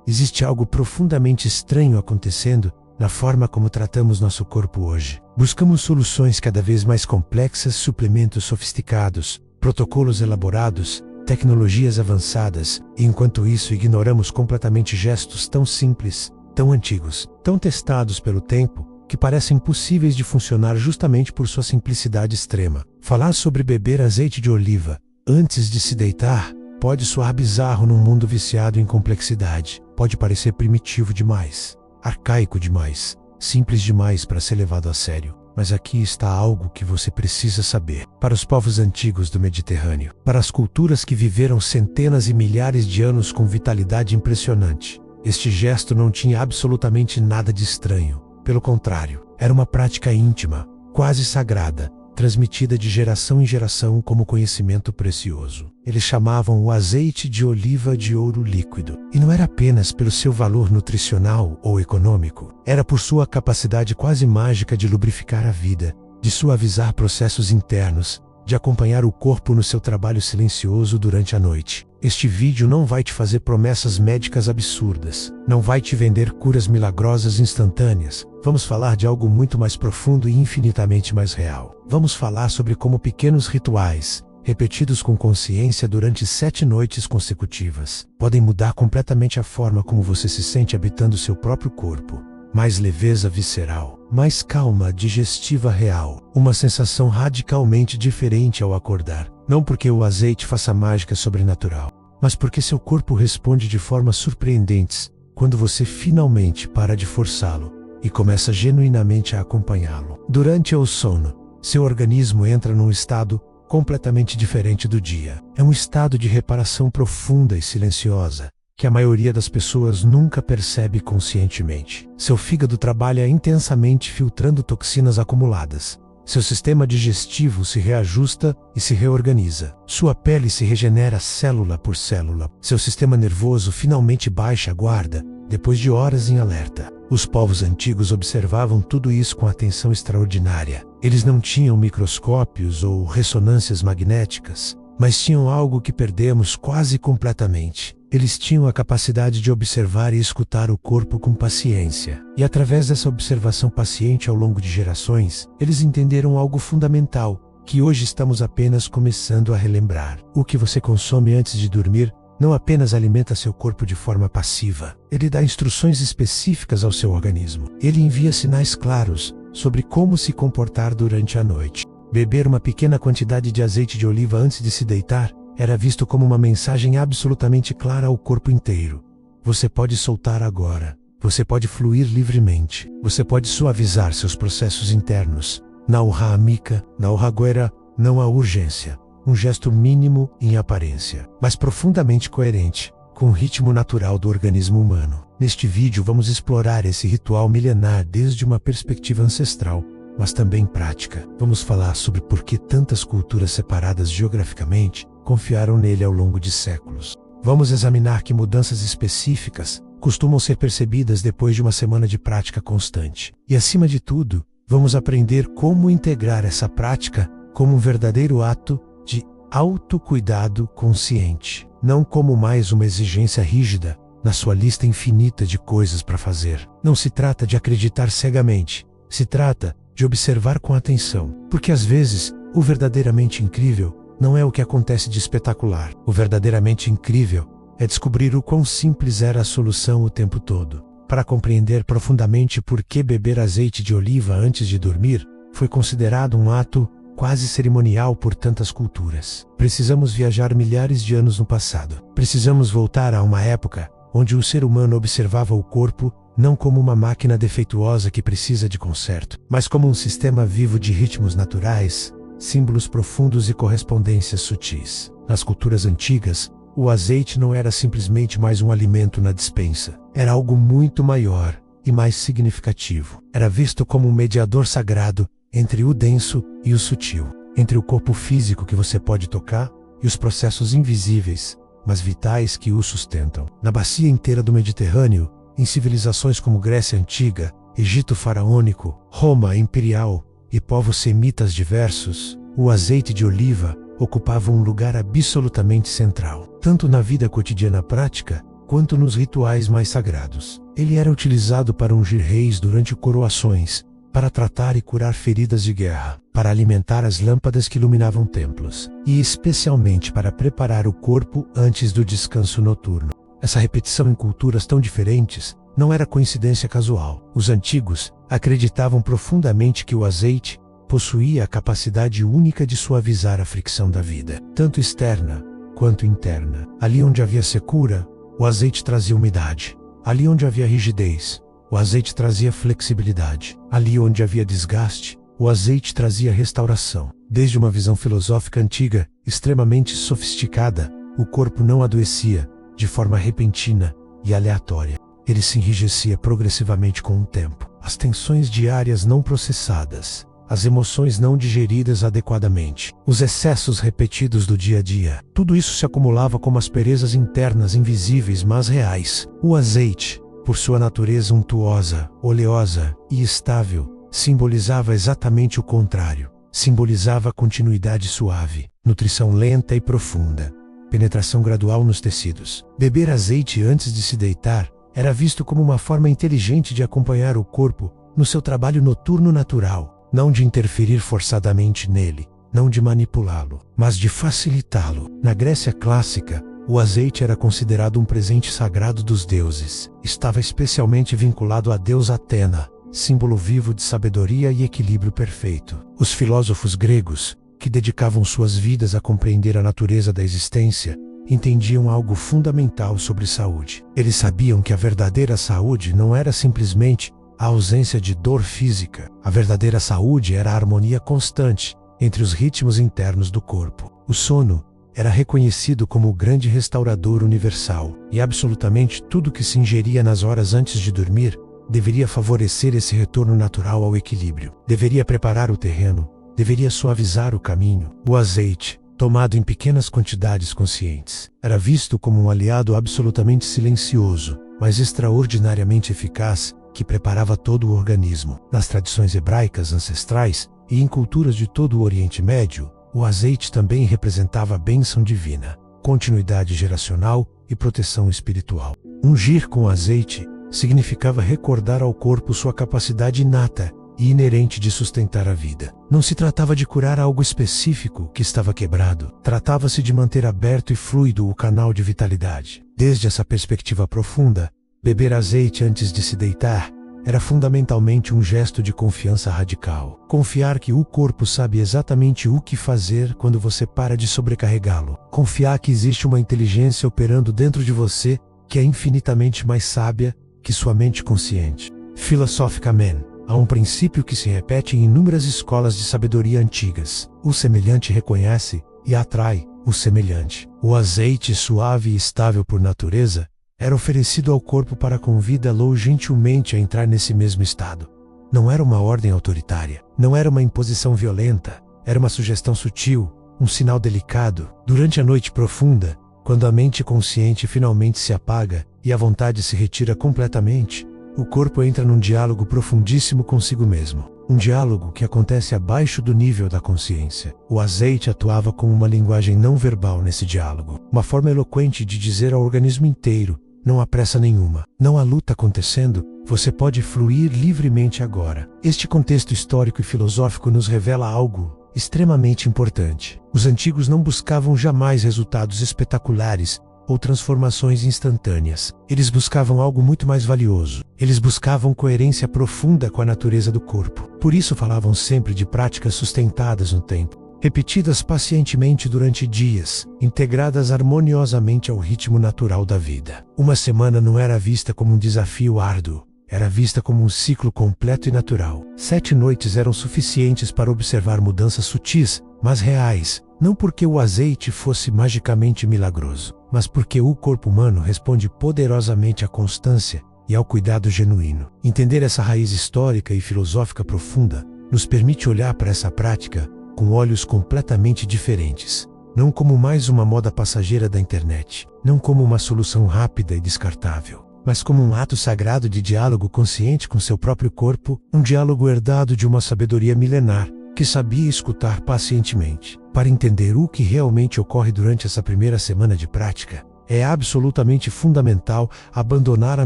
existe algo profundamente estranho acontecendo na forma como tratamos nosso corpo hoje. Buscamos soluções cada vez mais complexas, suplementos sofisticados, protocolos elaborados, tecnologias avançadas, e enquanto isso ignoramos completamente gestos tão simples, tão antigos, tão testados pelo tempo, que parecem impossíveis de funcionar justamente por sua simplicidade extrema. Falar sobre beber azeite de oliva antes de se deitar pode soar bizarro num mundo viciado em complexidade. Pode parecer primitivo demais, arcaico demais, simples demais para ser levado a sério. Mas aqui está algo que você precisa saber. Para os povos antigos do Mediterrâneo, para as culturas que viveram centenas e milhares de anos com vitalidade impressionante, este gesto não tinha absolutamente nada de estranho. Pelo contrário, era uma prática íntima, quase sagrada, transmitida de geração em geração como conhecimento precioso. Eles chamavam o azeite de oliva de ouro líquido. E não era apenas pelo seu valor nutricional ou econômico. Era por sua capacidade quase mágica de lubrificar a vida, de suavizar processos internos, de acompanhar o corpo no seu trabalho silencioso durante a noite. Este vídeo não vai te fazer promessas médicas absurdas. Não vai te vender curas milagrosas instantâneas. Vamos falar de algo muito mais profundo e infinitamente mais real. Vamos falar sobre como pequenos rituais, repetidos com consciência durante 7 noites consecutivas, podem mudar completamente a forma como você se sente habitando seu próprio corpo. Mais leveza visceral, mais calma digestiva real, uma sensação radicalmente diferente ao acordar. Não porque o azeite faça mágica sobrenatural, mas porque seu corpo responde de formas surpreendentes quando você finalmente para de forçá-lo e começa genuinamente a acompanhá-lo. Durante o sono, seu organismo entra num estado completamente diferente do dia. É um estado de reparação profunda e silenciosa, que a maioria das pessoas nunca percebe conscientemente. Seu fígado trabalha intensamente filtrando toxinas acumuladas. Seu sistema digestivo se reajusta e se reorganiza. Sua pele se regenera célula por célula. Seu sistema nervoso finalmente baixa a guarda, depois de horas em alerta. Os povos antigos observavam tudo isso com atenção extraordinária. Eles não tinham microscópios ou ressonâncias magnéticas, mas tinham algo que perdemos quase completamente. Eles tinham a capacidade de observar e escutar o corpo com paciência. E através dessa observação paciente ao longo de gerações, eles entenderam algo fundamental, que hoje estamos apenas começando a relembrar. O que você consome antes de dormir não apenas alimenta seu corpo de forma passiva, ele dá instruções específicas ao seu organismo. Ele envia sinais claros sobre como se comportar durante a noite. Beber uma pequena quantidade de azeite de oliva antes de se deitar era visto como uma mensagem absolutamente clara ao corpo inteiro. Você pode soltar agora. Você pode fluir livremente. Você pode suavizar seus processos internos. Não há amica, não há guerra, não há urgência. Um gesto mínimo em aparência, mas profundamente coerente com o ritmo natural do organismo humano. Neste vídeo vamos explorar esse ritual milenar desde uma perspectiva ancestral, mas também prática. Vamos falar sobre por que tantas culturas separadas geograficamente confiaram nele ao longo de séculos. Vamos examinar que mudanças específicas costumam ser percebidas depois de uma semana de prática constante. E acima de tudo, vamos aprender como integrar essa prática como um verdadeiro ato de autocuidado consciente, não como mais uma exigência rígida na sua lista infinita de coisas para fazer. Não se trata de acreditar cegamente, se trata de observar com atenção, porque às vezes o verdadeiramente incrível não é o que acontece de espetacular. O verdadeiramente incrível é descobrir o quão simples era a solução o tempo todo. Para compreender profundamente por que beber azeite de oliva antes de dormir foi considerado um ato quase cerimonial por tantas culturas, precisamos viajar milhares de anos no passado. Precisamos voltar a uma época onde o ser humano observava o corpo não como uma máquina defeituosa que precisa de conserto, mas como um sistema vivo de ritmos naturais, símbolos profundos e correspondências sutis. Nas culturas antigas, o azeite não era simplesmente mais um alimento na despensa. Era algo muito maior e mais significativo. Era visto como um mediador sagrado entre o denso e o sutil, entre o corpo físico que você pode tocar e os processos invisíveis, mas vitais que o sustentam. Na bacia inteira do Mediterrâneo, em civilizações como Grécia Antiga, Egito Faraônico, Roma Imperial e povos semitas diversos, o azeite de oliva ocupava um lugar absolutamente central, tanto na vida cotidiana prática, quanto nos rituais mais sagrados. Ele era utilizado para ungir reis durante coroações, para tratar e curar feridas de guerra, para alimentar as lâmpadas que iluminavam templos, e especialmente para preparar o corpo antes do descanso noturno. Essa repetição em culturas tão diferentes não era coincidência casual. Os antigos acreditavam profundamente que o azeite possuía a capacidade única de suavizar a fricção da vida, tanto externa quanto interna. Ali onde havia secura, o azeite trazia umidade. Ali onde havia rigidez, o azeite trazia flexibilidade. Ali onde havia desgaste, o azeite trazia restauração. Desde uma visão filosófica antiga, extremamente sofisticada, o corpo não adoecia de forma repentina e aleatória. Ele se enrijecia progressivamente com o tempo. As tensões diárias não processadas, as emoções não digeridas adequadamente, os excessos repetidos do dia a dia, tudo isso se acumulava como asperezas internas invisíveis mas reais. O azeite, por sua natureza untuosa, oleosa e estável, simbolizava exatamente o contrário. Simbolizava continuidade suave, nutrição lenta e profunda, penetração gradual nos tecidos. Beber azeite antes de se deitar era visto como uma forma inteligente de acompanhar o corpo no seu trabalho noturno natural, não de interferir forçadamente nele, não de manipulá-lo, mas de facilitá-lo. Na Grécia clássica, o azeite era considerado um presente sagrado dos deuses. Estava especialmente vinculado à deusa Atena, símbolo vivo de sabedoria e equilíbrio perfeito. Os filósofos gregos, que dedicavam suas vidas a compreender a natureza da existência, entendiam algo fundamental sobre saúde. Eles sabiam que a verdadeira saúde não era simplesmente a ausência de dor física. A verdadeira saúde era a harmonia constante entre os ritmos internos do corpo. O sono era reconhecido como o grande restaurador universal, e absolutamente tudo que se ingeria nas horas antes de dormir deveria favorecer esse retorno natural ao equilíbrio. Deveria preparar o terreno, deveria suavizar o caminho. O azeite, tomado em pequenas quantidades conscientes, era visto como um aliado absolutamente silencioso, mas extraordinariamente eficaz, que preparava todo o organismo. Nas tradições hebraicas ancestrais e em culturas de todo o Oriente Médio, o azeite também representava a bênção divina, continuidade geracional e proteção espiritual. Ungir com azeite significava recordar ao corpo sua capacidade inata e inerente de sustentar a vida. Não se tratava de curar algo específico que estava quebrado. Tratava-se de manter aberto e fluido o canal de vitalidade. Desde essa perspectiva profunda, beber azeite antes de se deitar era fundamentalmente um gesto de confiança radical. Confiar que o corpo sabe exatamente o que fazer quando você para de sobrecarregá-lo. Confiar que existe uma inteligência operando dentro de você que é infinitamente mais sábia que sua mente consciente. Filosoficamente, há um princípio que se repete em inúmeras escolas de sabedoria antigas. O semelhante reconhece e atrai o semelhante. O azeite suave e estável por natureza era oferecido ao corpo para convidá-lo gentilmente a entrar nesse mesmo estado. Não era uma ordem autoritária, não era uma imposição violenta, era uma sugestão sutil, um sinal delicado. Durante a noite profunda, quando a mente consciente finalmente se apaga e a vontade se retira completamente, o corpo entra num diálogo profundíssimo consigo mesmo. Um diálogo que acontece abaixo do nível da consciência. O azeite atuava como uma linguagem não verbal nesse diálogo. Uma forma eloquente de dizer ao organismo inteiro: não há pressa nenhuma, não há luta acontecendo, você pode fluir livremente agora. Este contexto histórico e filosófico nos revela algo extremamente importante. Os antigos não buscavam jamais resultados espetaculares ou transformações instantâneas. Eles buscavam algo muito mais valioso. Eles buscavam coerência profunda com a natureza do corpo. Por isso falavam sempre de práticas sustentadas no tempo, repetidas pacientemente durante dias, integradas harmoniosamente ao ritmo natural da vida. Uma semana não era vista como um desafio árduo, era vista como um ciclo completo e natural. 7 noites eram suficientes para observar mudanças sutis, mas reais, não porque o azeite fosse magicamente milagroso, mas porque o corpo humano responde poderosamente à constância e ao cuidado genuíno. Entender essa raiz histórica e filosófica profunda nos permite olhar para essa prática com olhos completamente diferentes, não como mais uma moda passageira da internet, não como uma solução rápida e descartável, mas como um ato sagrado de diálogo consciente com seu próprio corpo, um diálogo herdado de uma sabedoria milenar que sabia escutar pacientemente. Para entender o que realmente ocorre durante essa primeira semana de prática, É absolutamente fundamental abandonar a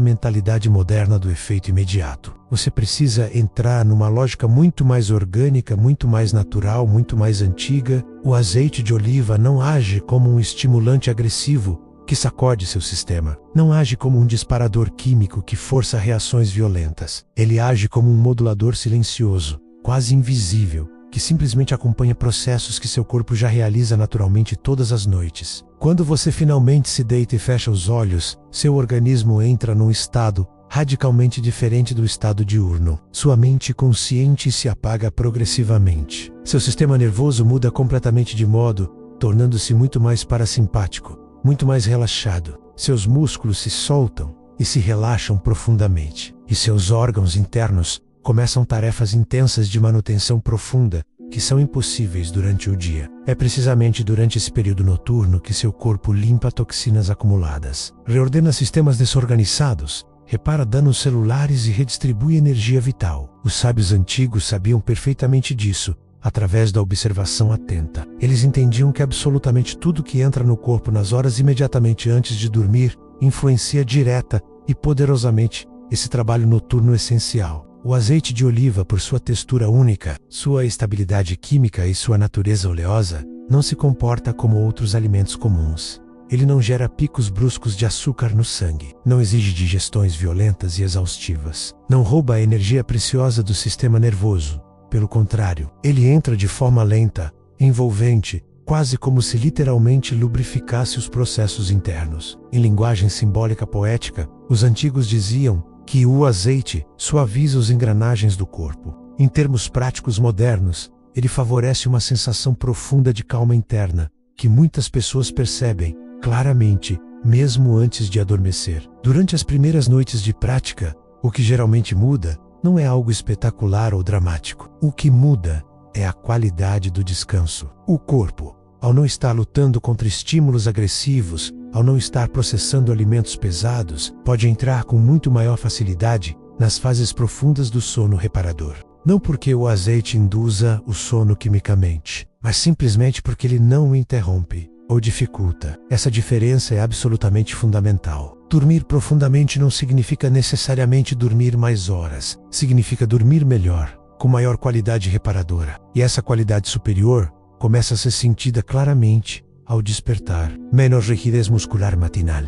mentalidade moderna do efeito imediato. Você precisa entrar numa lógica muito mais orgânica, muito mais natural, muito mais antiga. O azeite de oliva não age como um estimulante agressivo que sacode seu sistema. Não age como um disparador químico que força reações violentas. Ele age como um modulador silencioso, quase invisível, que simplesmente acompanha processos que seu corpo já realiza naturalmente todas as noites. Quando você finalmente se deita e fecha os olhos, seu organismo entra num estado radicalmente diferente do estado diurno. Sua mente consciente se apaga progressivamente. Seu sistema nervoso muda completamente de modo, tornando-se muito mais parasimpático, muito mais relaxado. Seus músculos se soltam e se relaxam profundamente. E seus órgãos internos começam tarefas intensas de manutenção profunda que são impossíveis durante o dia. É precisamente durante esse período noturno que seu corpo limpa toxinas acumuladas, reordena sistemas desorganizados, repara danos celulares e redistribui energia vital. Os sábios antigos sabiam perfeitamente disso, através da observação atenta. Eles entendiam que absolutamente tudo que entra no corpo nas horas imediatamente antes de dormir influencia direta e poderosamente esse trabalho noturno essencial. O azeite de oliva, por sua textura única, sua estabilidade química e sua natureza oleosa, não se comporta como outros alimentos comuns. Ele não gera picos bruscos de açúcar no sangue, não exige digestões violentas e exaustivas, não rouba a energia preciosa do sistema nervoso. Pelo contrário, ele entra de forma lenta, envolvente, quase como se literalmente lubrificasse os processos internos. Em linguagem simbólica poética, os antigos diziam que o azeite suaviza as engrenagens do corpo. Em termos práticos modernos, ele favorece uma sensação profunda de calma interna, que muitas pessoas percebem claramente, mesmo antes de adormecer. Durante as primeiras noites de prática, o que geralmente muda não é algo espetacular ou dramático. O que muda é a qualidade do descanso. O corpo, ao não estar lutando contra estímulos agressivos, ao não estar processando alimentos pesados, pode entrar com muito maior facilidade nas fases profundas do sono reparador. Não porque o azeite induza o sono quimicamente, mas simplesmente porque ele não o interrompe ou dificulta. Essa diferença é absolutamente fundamental. Dormir profundamente não significa necessariamente dormir mais horas. Significa dormir melhor, com maior qualidade reparadora. E essa qualidade superior começa a ser sentida claramente ao despertar. Menos rigidez muscular matinal,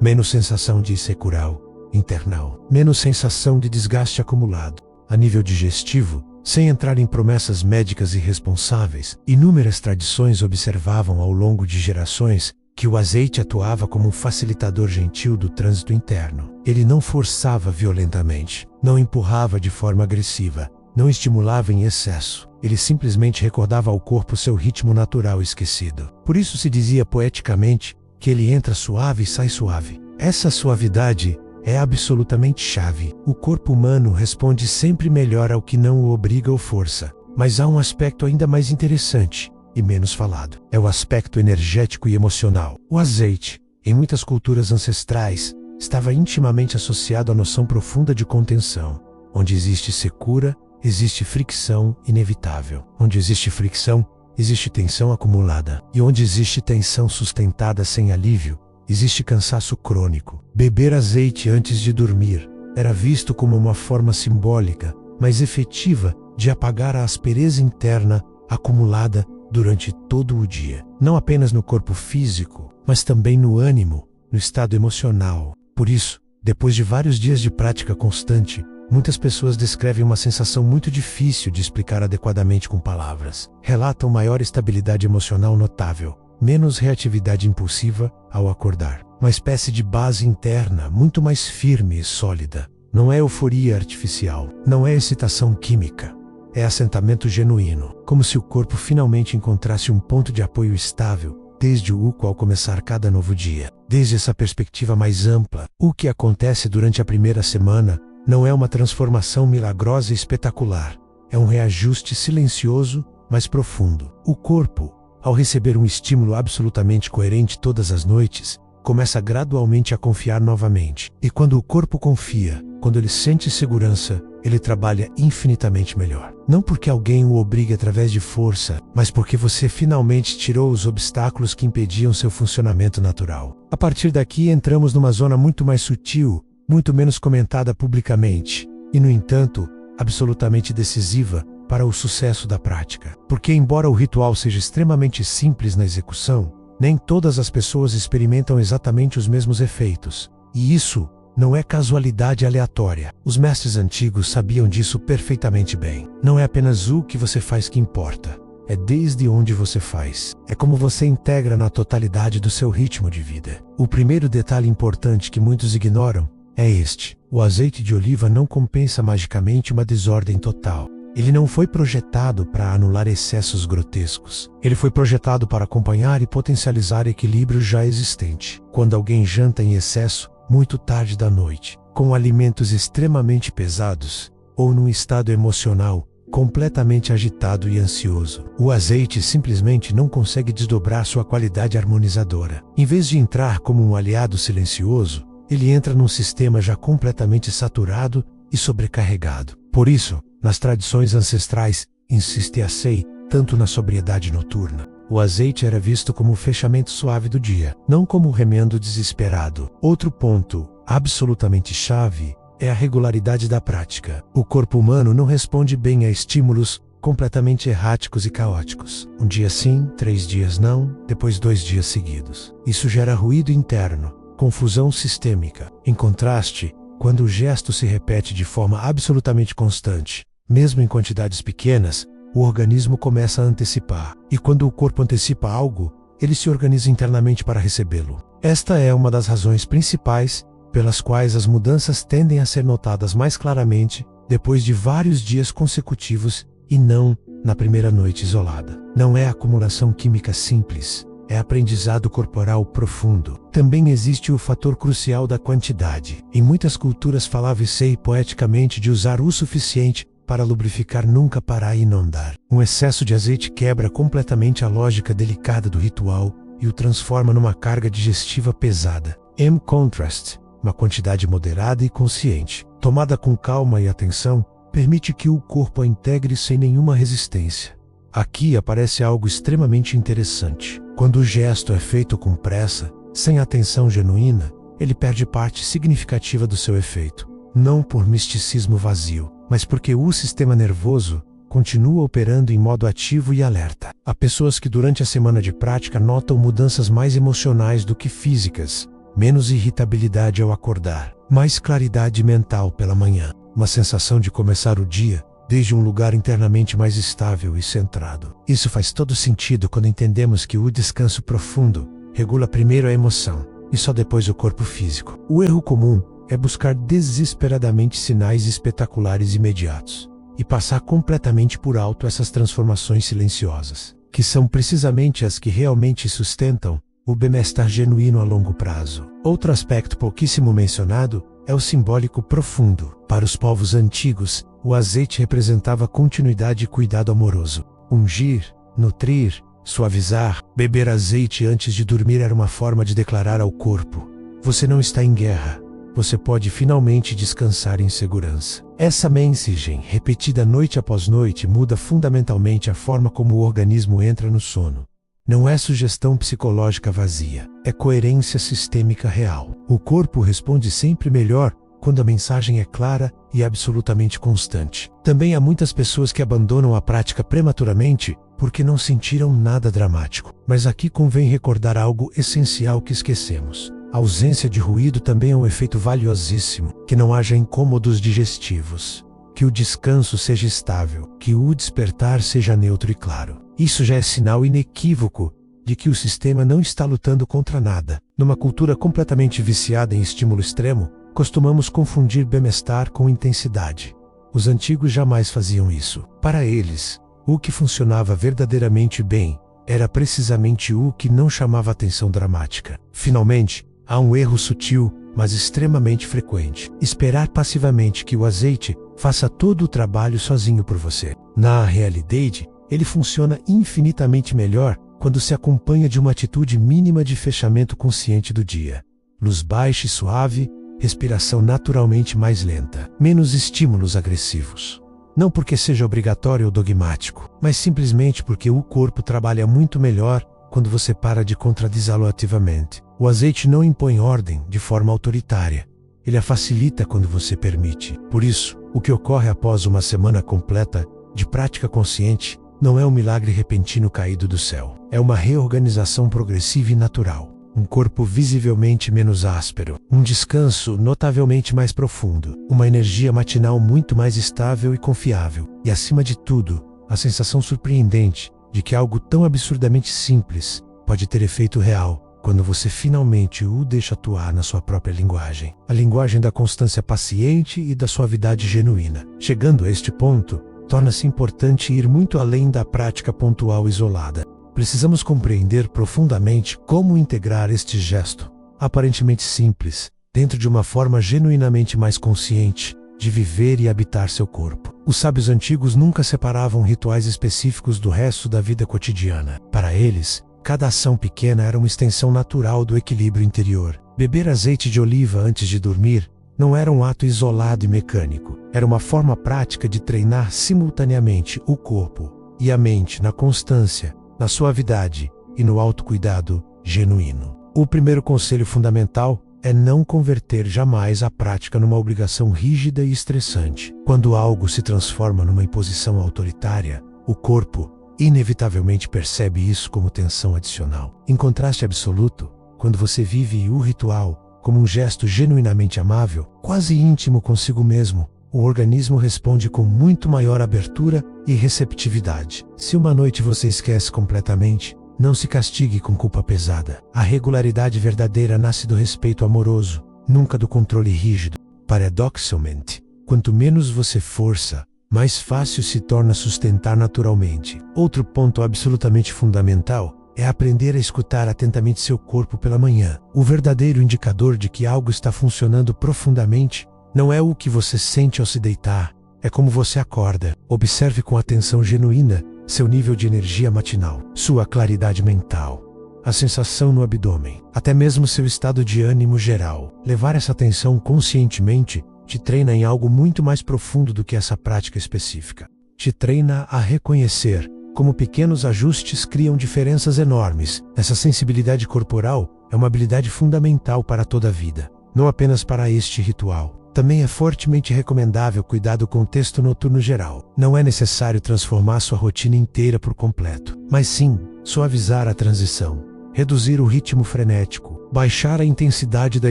menos sensação de secural internal, menos sensação de desgaste acumulado. A nível digestivo, sem entrar em promessas médicas irresponsáveis, inúmeras tradições observavam ao longo de gerações que o azeite atuava como um facilitador gentil do trânsito interno. Ele não forçava violentamente, não empurrava de forma agressiva, não estimulava em excesso. Ele simplesmente recordava ao corpo seu ritmo natural esquecido. Por isso se dizia poeticamente que ele entra suave e sai suave. Essa suavidade é absolutamente chave. O corpo humano responde sempre melhor ao que não o obriga ou força. Mas há um aspecto ainda mais interessante e menos falado. É o aspecto energético e emocional. O azeite, em muitas culturas ancestrais, estava intimamente associado à noção profunda de contenção. Onde existe secura, existe fricção inevitável. Onde existe fricção, existe tensão acumulada. E onde existe tensão sustentada sem alívio, existe cansaço crônico. Beber azeite antes de dormir era visto como uma forma simbólica, mas efetiva, de apagar a aspereza interna acumulada durante todo o dia. Não apenas no corpo físico, mas também no ânimo, no estado emocional. Por isso, depois de vários dias de prática constante, muitas pessoas descrevem uma sensação muito difícil de explicar adequadamente com palavras. Relatam maior estabilidade emocional notável, menos reatividade impulsiva ao acordar. Uma espécie de base interna muito mais firme e sólida. Não é euforia artificial, não é excitação química. É assentamento genuíno, como se o corpo finalmente encontrasse um ponto de apoio estável, desde o qual começar cada novo dia. Desde essa perspectiva mais ampla, o que acontece durante a primeira semana não é uma transformação milagrosa e espetacular. É um reajuste silencioso, mas profundo. O corpo, ao receber um estímulo absolutamente coerente todas as noites, começa gradualmente a confiar novamente. E quando o corpo confia, quando ele sente segurança, ele trabalha infinitamente melhor. Não porque alguém o obrigue através de força, mas porque você finalmente tirou os obstáculos que impediam seu funcionamento natural. A partir daqui entramos numa zona muito mais sutil, muito menos comentada publicamente, e no entanto, absolutamente decisiva para o sucesso da prática. Porque embora o ritual seja extremamente simples na execução, nem todas as pessoas experimentam exatamente os mesmos efeitos. E isso não é casualidade aleatória. Os mestres antigos sabiam disso perfeitamente bem. Não é apenas o que você faz que importa. É desde onde você faz. É como você integra na totalidade do seu ritmo de vida. O primeiro detalhe importante que muitos ignoram é este: o azeite de oliva não compensa magicamente uma desordem total. Ele não foi projetado para anular excessos grotescos. Ele foi projetado para acompanhar e potencializar equilíbrio já existente. Quando alguém janta em excesso, muito tarde da noite, com alimentos extremamente pesados, ou num estado emocional completamente agitado e ansioso, o azeite simplesmente não consegue desdobrar sua qualidade harmonizadora. Em vez de entrar como um aliado silencioso, ele entra num sistema já completamente saturado e sobrecarregado. Por isso, nas tradições ancestrais, insiste a Sei, tanto na sobriedade noturna, o azeite era visto como o fechamento suave do dia, não como o remendo desesperado. Outro ponto, absolutamente chave, é a regularidade da prática. O corpo humano não responde bem a estímulos completamente erráticos e caóticos. Um dia sim, 3 dias não, depois 2 dias seguidos. Isso gera ruído interno, confusão sistêmica. Em contraste, quando o gesto se repete de forma absolutamente constante, mesmo em quantidades pequenas, o organismo começa a antecipar. E quando o corpo antecipa algo, ele se organiza internamente para recebê-lo. Esta é uma das razões principais pelas quais as mudanças tendem a ser notadas mais claramente depois de vários dias consecutivos e não na primeira noite isolada. Não é acumulação química simples, é aprendizado corporal profundo. Também existe o fator crucial da quantidade. Em muitas culturas falava-se poeticamente de usar o suficiente para lubrificar, nunca parar e inundar. Um excesso de azeite quebra completamente a lógica delicada do ritual e o transforma numa carga digestiva pesada. Em contrast, uma quantidade moderada e consciente, tomada com calma e atenção, permite que o corpo a integre sem nenhuma resistência. Aqui aparece algo extremamente interessante. Quando o gesto é feito com pressa, sem atenção genuína, ele perde parte significativa do seu efeito. Não por misticismo vazio, mas porque o sistema nervoso continua operando em modo ativo e alerta. Há pessoas que durante a semana de prática notam mudanças mais emocionais do que físicas, menos irritabilidade ao acordar, mais claridade mental pela manhã, uma sensação de começar o dia desde um lugar internamente mais estável e centrado. Isso faz todo sentido quando entendemos que o descanso profundo regula primeiro a emoção e só depois o corpo físico. O erro comum é buscar desesperadamente sinais espetaculares imediatos e passar completamente por alto essas transformações silenciosas, que são precisamente as que realmente sustentam o bem-estar genuíno a longo prazo. Outro aspecto pouquíssimo mencionado é o simbólico profundo. Para os povos antigos, o azeite representava continuidade e cuidado amoroso. Ungir, nutrir, suavizar, beber azeite antes de dormir era uma forma de declarar ao corpo: você não está em guerra. Você pode finalmente descansar em segurança. Essa mensagem, repetida noite após noite, muda fundamentalmente a forma como o organismo entra no sono. Não é sugestão psicológica vazia, é coerência sistêmica real. O corpo responde sempre melhor quando a mensagem é clara e absolutamente constante. Também há muitas pessoas que abandonam a prática prematuramente porque não sentiram nada dramático. Mas aqui convém recordar algo essencial que esquecemos. A ausência de ruído também é um efeito valiosíssimo. Que não haja incômodos digestivos. Que o descanso seja estável. Que o despertar seja neutro e claro. Isso já é sinal inequívoco de que o sistema não está lutando contra nada. Numa cultura completamente viciada em estímulo extremo, costumamos confundir bem-estar com intensidade. Os antigos jamais faziam isso. Para eles, o que funcionava verdadeiramente bem era precisamente o que não chamava atenção dramática. Finalmente, há um erro sutil, mas extremamente frequente: esperar passivamente que o azeite faça todo o trabalho sozinho por você. Na realidade, ele funciona infinitamente melhor quando se acompanha de uma atitude mínima de fechamento consciente do dia. Luz baixa e suave, respiração naturalmente mais lenta, menos estímulos agressivos. Não porque seja obrigatório ou dogmático, mas simplesmente porque o corpo trabalha muito melhor quando você para de contradizê-lo ativamente. O azeite não impõe ordem de forma autoritária. Ele a facilita quando você permite. Por isso, o que ocorre após uma semana completa de prática consciente não é um milagre repentino caído do céu. É uma reorganização progressiva e natural. Um corpo visivelmente menos áspero, um descanso notavelmente mais profundo, uma energia matinal muito mais estável e confiável, e acima de tudo, a sensação surpreendente de que algo tão absurdamente simples pode ter efeito real quando você finalmente o deixa atuar na sua própria linguagem. A linguagem da constância paciente e da suavidade genuína. Chegando a este ponto, torna-se importante ir muito além da prática pontual isolada. Precisamos compreender profundamente como integrar este gesto, aparentemente simples, dentro de uma forma genuinamente mais consciente de viver e habitar seu corpo. Os sábios antigos nunca separavam rituais específicos do resto da vida cotidiana. Para eles, cada ação pequena era uma extensão natural do equilíbrio interior. Beber azeite de oliva antes de dormir não era um ato isolado e mecânico. Era uma forma prática de treinar simultaneamente o corpo e a mente na constância, na suavidade e no autocuidado genuíno. O primeiro conselho fundamental é não converter jamais a prática numa obrigação rígida e estressante. Quando algo se transforma numa imposição autoritária, o corpo inevitavelmente percebe isso como tensão adicional. Em contraste absoluto, quando você vive o ritual como um gesto genuinamente amável, quase íntimo consigo mesmo, o organismo responde com muito maior abertura e receptividade. Se uma noite você esquece completamente, não se castigue com culpa pesada. A regularidade verdadeira nasce do respeito amoroso, nunca do controle rígido. Paradoxalmente, quanto menos você força, mais fácil se torna sustentar naturalmente. Outro ponto absolutamente fundamental é aprender a escutar atentamente seu corpo pela manhã. O verdadeiro indicador de que algo está funcionando profundamente não é o que você sente ao se deitar, é como você acorda. Observe com atenção genuína seu nível de energia matinal, sua claridade mental, a sensação no abdômen, até mesmo seu estado de ânimo geral. Levar essa atenção conscientemente te treina em algo muito mais profundo do que essa prática específica. Te treina a reconhecer como pequenos ajustes criam diferenças enormes. Essa sensibilidade corporal é uma habilidade fundamental para toda a vida, não apenas para este ritual. Também é fortemente recomendável cuidar do contexto noturno geral. Não é necessário transformar sua rotina inteira por completo, mas sim suavizar a transição, reduzir o ritmo frenético, baixar a intensidade da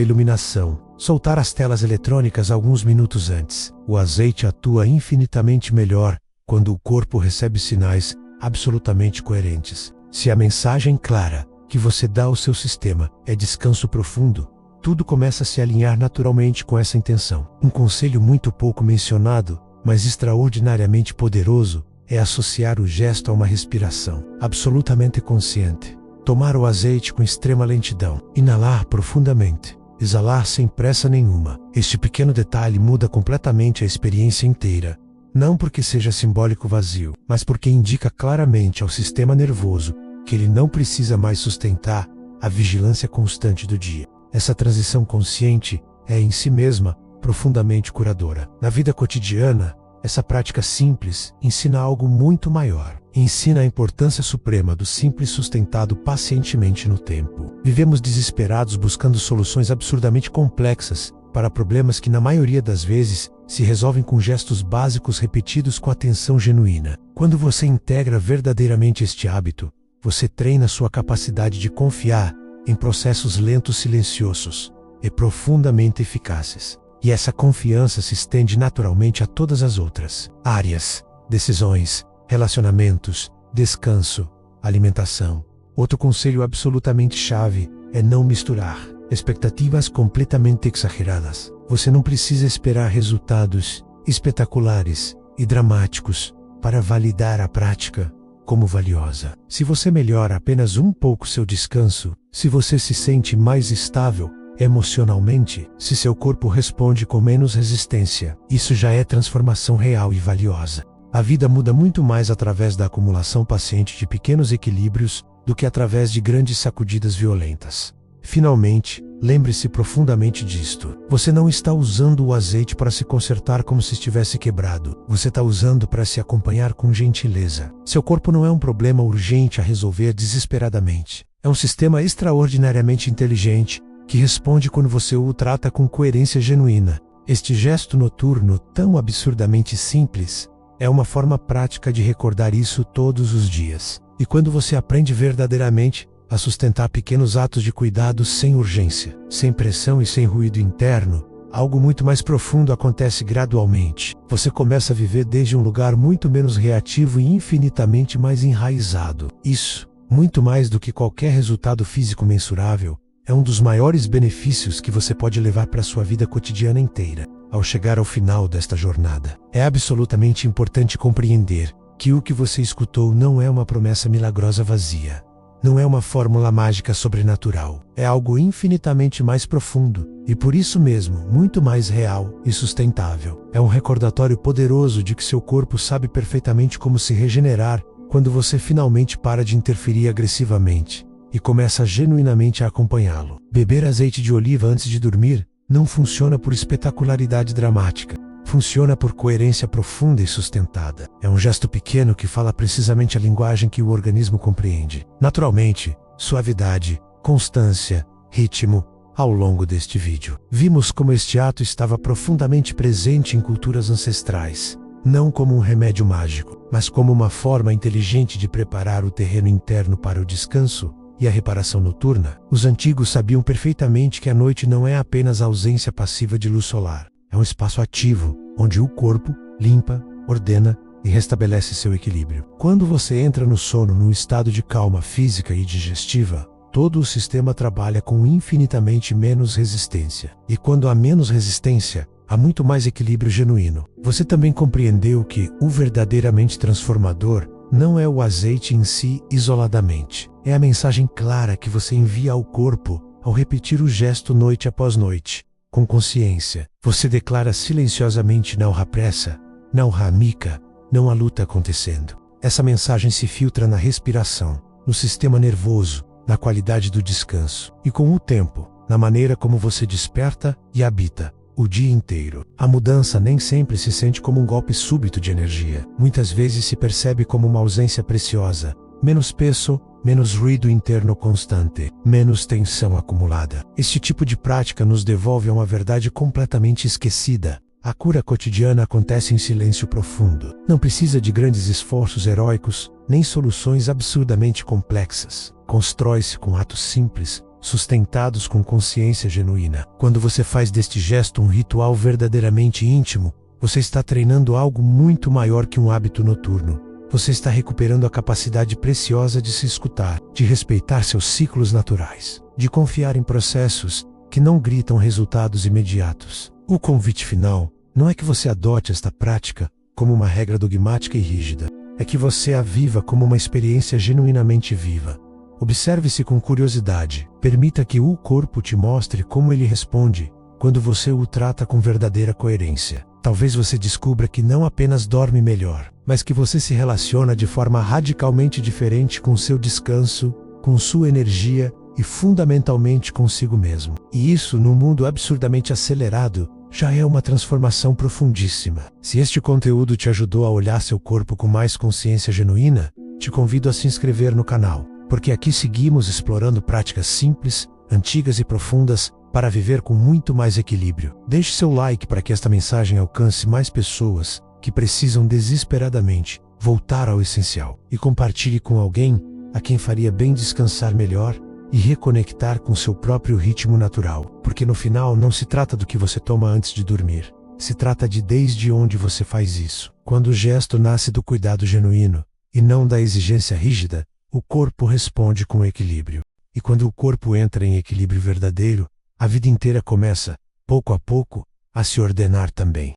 iluminação, soltar as telas eletrônicas alguns minutos antes. O azeite atua infinitamente melhor quando o corpo recebe sinais absolutamente coerentes. Se a mensagem clara que você dá ao seu sistema é descanso profundo, tudo começa a se alinhar naturalmente com essa intenção. Um conselho muito pouco mencionado, mas extraordinariamente poderoso, é associar o gesto a uma respiração absolutamente consciente. Tomar o azeite com extrema lentidão, inalar profundamente, exalar sem pressa nenhuma. Este pequeno detalhe muda completamente a experiência inteira. Não porque seja simbólico vazio, mas porque indica claramente ao sistema nervoso que ele não precisa mais sustentar a vigilância constante do dia. Essa transição consciente é em si mesma profundamente curadora. Na vida cotidiana, essa prática simples ensina algo muito maior. Ensina a importância suprema do simples sustentado pacientemente no tempo. Vivemos desesperados buscando soluções absurdamente complexas para problemas que na maioria das vezes se resolvem com gestos básicos repetidos com atenção genuína. Quando você integra verdadeiramente este hábito, você treina sua capacidade de confiar em processos lentos, silenciosos e profundamente eficazes. E essa confiança se estende naturalmente a todas as outras áreas: decisões, relacionamentos, descanso, alimentação. Outro conselho absolutamente chave é não misturar expectativas completamente exageradas. Você não precisa esperar resultados espetaculares e dramáticos para validar a prática como valiosa. Se você melhora apenas um pouco seu descanso, se você se sente mais estável emocionalmente, se seu corpo responde com menos resistência, isso já é transformação real e valiosa. A vida muda muito mais através da acumulação paciente de pequenos equilíbrios do que através de grandes sacudidas violentas. Finalmente, lembre-se profundamente disto. Você não está usando o azeite para se consertar como se estivesse quebrado. Você está usando para se acompanhar com gentileza. Seu corpo não é um problema urgente a resolver desesperadamente. É um sistema extraordinariamente inteligente que responde quando você o trata com coerência genuína. Este gesto noturno, tão absurdamente simples, é uma forma prática de recordar isso todos os dias. E quando você aprende verdadeiramente a sustentar pequenos atos de cuidado sem urgência, sem pressão e sem ruído interno, algo muito mais profundo acontece gradualmente. Você começa a viver desde um lugar muito menos reativo e infinitamente mais enraizado. Isso, muito mais do que qualquer resultado físico mensurável, é um dos maiores benefícios que você pode levar para a sua vida cotidiana inteira. Ao chegar ao final desta jornada, é absolutamente importante compreender que o que você escutou não é uma promessa milagrosa vazia. Não é uma fórmula mágica sobrenatural. É algo infinitamente mais profundo e, por isso mesmo, muito mais real e sustentável. É um recordatório poderoso de que seu corpo sabe perfeitamente como se regenerar quando você finalmente para de interferir agressivamente e começa genuinamente a acompanhá-lo. Beber azeite de oliva antes de dormir não funciona por espetacularidade dramática. Funciona por coerência profunda e sustentada. É um gesto pequeno que fala precisamente a linguagem que o organismo compreende. Naturalmente, suavidade, constância, ritmo. Ao longo deste vídeo, vimos como este ato estava profundamente presente em culturas ancestrais. Não como um remédio mágico, mas como uma forma inteligente de preparar o terreno interno para o descanso e a reparação noturna. Os antigos sabiam perfeitamente que a noite não é apenas a ausência passiva de luz solar. É um espaço ativo, onde o corpo limpa, ordena e restabelece seu equilíbrio. Quando você entra no sono num estado de calma física e digestiva, todo o sistema trabalha com infinitamente menos resistência. E quando há menos resistência, há muito mais equilíbrio genuíno. Você também compreendeu que o verdadeiramente transformador não é o azeite em si isoladamente. É a mensagem clara que você envia ao corpo ao repetir o gesto noite após noite. Com consciência, você declara silenciosamente não há pressa, não há mica, não há luta acontecendo. Essa mensagem se filtra na respiração, no sistema nervoso, na qualidade do descanso e, com o tempo, na maneira como você desperta e habita o dia inteiro. A mudança nem sempre se sente como um golpe súbito de energia. Muitas vezes se percebe como uma ausência preciosa, menos peso, menos ruído interno constante, menos tensão acumulada. Este tipo de prática nos devolve a uma verdade completamente esquecida. A cura cotidiana acontece em silêncio profundo. Não precisa de grandes esforços heróicos, nem soluções absurdamente complexas. Constrói-se com atos simples, sustentados com consciência genuína. Quando você faz deste gesto um ritual verdadeiramente íntimo, você está treinando algo muito maior que um hábito noturno. Você está recuperando a capacidade preciosa de se escutar, de respeitar seus ciclos naturais, de confiar em processos que não gritam resultados imediatos. O convite final não é que você adote esta prática como uma regra dogmática e rígida. É que você a viva como uma experiência genuinamente viva. Observe-se com curiosidade. Permita que o corpo te mostre como ele responde quando você o trata com verdadeira coerência. Talvez você descubra que não apenas dorme melhor, mas que você se relaciona de forma radicalmente diferente com seu descanso, com sua energia e fundamentalmente consigo mesmo. E isso, num mundo absurdamente acelerado, já é uma transformação profundíssima. Se este conteúdo te ajudou a olhar seu corpo com mais consciência genuína, te convido a se inscrever no canal, porque aqui seguimos explorando práticas simples, antigas e profundas para viver com muito mais equilíbrio. Deixe seu like para que esta mensagem alcance mais pessoas que precisam desesperadamente voltar ao essencial. E compartilhe com alguém a quem faria bem descansar melhor e reconectar com seu próprio ritmo natural. Porque no final não se trata do que você toma antes de dormir. Se trata de desde onde você faz isso. Quando o gesto nasce do cuidado genuíno e não da exigência rígida, o corpo responde com equilíbrio. E quando o corpo entra em equilíbrio verdadeiro, a vida inteira começa, pouco a pouco, a se ordenar também.